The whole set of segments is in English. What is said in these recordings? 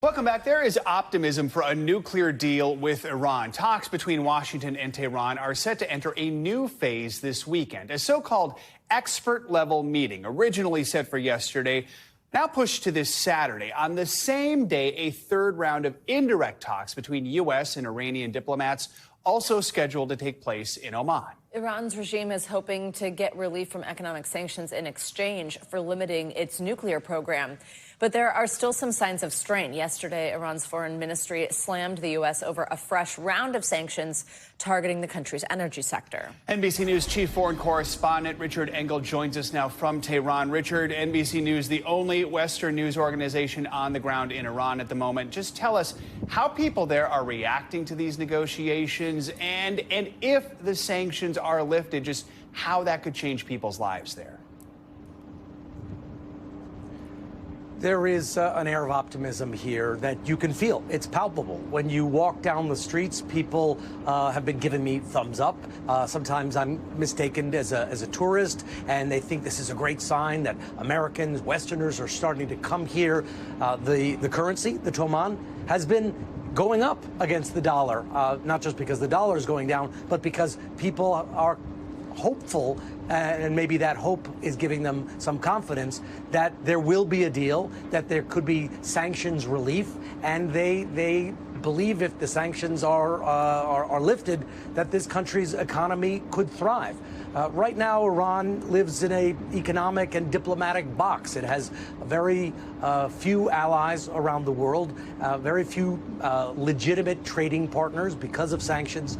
Welcome back. There is optimism for a nuclear deal with Iran. Talks between Washington and Tehran are set to enter a new phase this weekend. A so-called expert-level meeting, originally set for yesterday, now pushed to this Saturday. On the same day, a third round of indirect talks between U.S. and Iranian diplomats also scheduled to take place in Oman. Iran's regime is hoping to get relief from economic sanctions in exchange for limiting its nuclear program. But there are still some signs of strain. Yesterday, Iran's foreign ministry slammed the U.S. over a fresh round of sanctions targeting the country's energy sector. NBC News chief foreign correspondent Richard Engel joins us now from Tehran. Richard, NBC News, the only Western news organization on the ground in Iran at the moment. Just tell us how people there are reacting to these negotiations and if the sanctions are lifted, just how that could change people's lives there. There is an air of optimism here that you can feel. It's palpable. When you walk down the streets, people have been giving me thumbs up. Sometimes I'm mistaken as a tourist, and they think this is a great sign that Americans, Westerners are starting to come here. The currency, the Toman, has been going up against the dollar, not just because the dollar is going down, but because people are hopeful, and maybe that hope is giving them some confidence that there will be a deal, that there could be sanctions relief, and they believe if the sanctions are lifted, that this country's economy could thrive. Right now, Iran lives in an economic and diplomatic box. It has very few allies around the world, very few legitimate trading partners because of sanctions.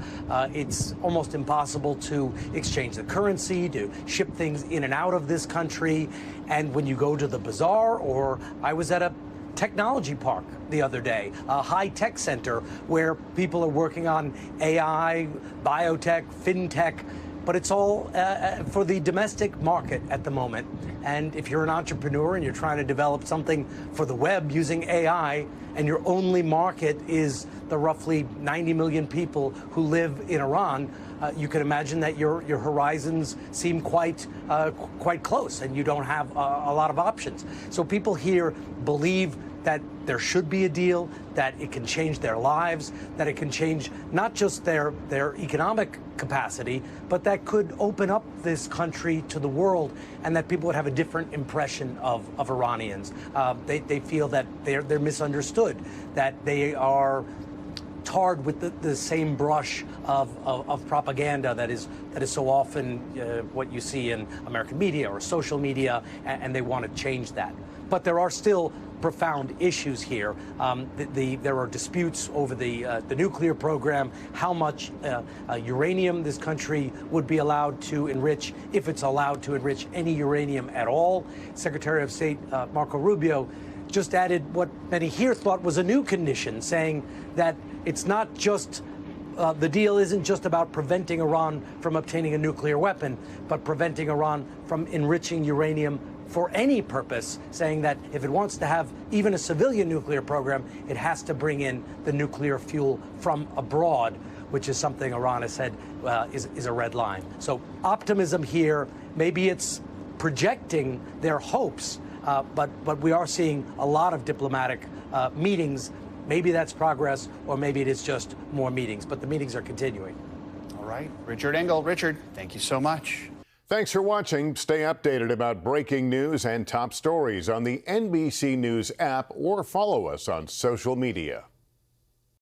It's almost impossible to exchange the currency, to ship things in and out of this country. And when you go to the bazaar, or I was at a technology park the other day, a high-tech center where people are working on AI, biotech, fintech, but it's all for the domestic market at the moment. And if you're an entrepreneur and you're trying to develop something for the web using AI, and your only market is the roughly 90 million people who live in Iran, you can imagine that your horizons seem quite close, and you don't have a lot of options. So people here believe that there should be a deal, that it can change their lives, that it can change not just their economic capacity, but that could open up this country to the world, and that people would have a different impression of Iranians. They feel that they're misunderstood, that they are tarred with the same brush of propaganda that is so often what you see in American media or social media, and they want to change that. But there are still profound issues here. There are disputes over the nuclear program, how much uranium this country would be allowed to enrich, if it's allowed to enrich any uranium at all. Secretary of State Marco Rubio just added what many here thought was a new condition, saying that it's not just the deal isn't just about preventing Iran from obtaining a nuclear weapon, but preventing Iran from enriching uranium for any purpose, saying that if it wants to have even a civilian nuclear program, it has to bring in the nuclear fuel from abroad, which is something Iran has said is a red line. So optimism here, maybe it's projecting their hopes, but we are seeing a lot of diplomatic meetings. Maybe that's progress, or maybe it is just more meetings, but the meetings are continuing. All right, Richard Engel. Richard, thank you so much. Thanks for watching. Stay updated about breaking news and top stories on the NBC News app, or follow us on social media.